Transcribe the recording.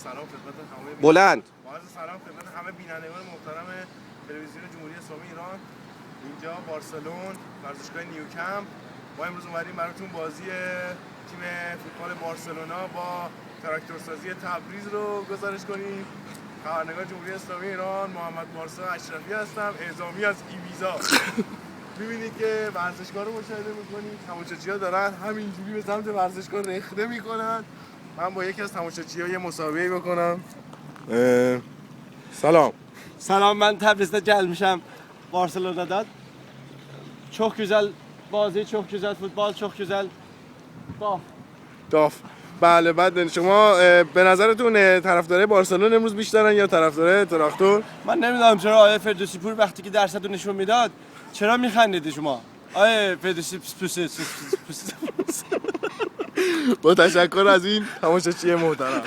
سلام خدمت همه بلند. عرض سلام خدمت همه بینندگان محترم تلویزیون جمهوری اسلامی ایران. اینجا بارسلون، ورزشگاه نیوکمپ. ما امروز اومدیم براتون بازی تیم فوتبال بارسلونا با تراکتورسازی تبریز رو گزارش کنیم. خبرنگار جمهوری اسلامی ایران محمد پارسا اشرفی هستم، اعزامی از ایویزا. می‌بینید که ورزشگاه رو مشاهده می‌کنید. تماشاگرها دارن همینجوری به سمت ورزشگاه رخنه می‌کنن. من با یکی از تماشاگرها یه مسابقه بکنم. Salam, ben Təbrizdə gəlmişəm Barselona'dan. Çox gözəl bazi, çox gözəl futbol, çox gözəl داف. بله بعد شما به نظرتون طرفدارای بارسلون امروز بیشترن یا طرفدارای تراکتور؟ من نمیدونم چرا آیه فردوسی پور وقتی که درصد رو نشون میداد چرا میخندیدی شما؟ آیه فردوسی با تشکر از این تماشاچی محترم.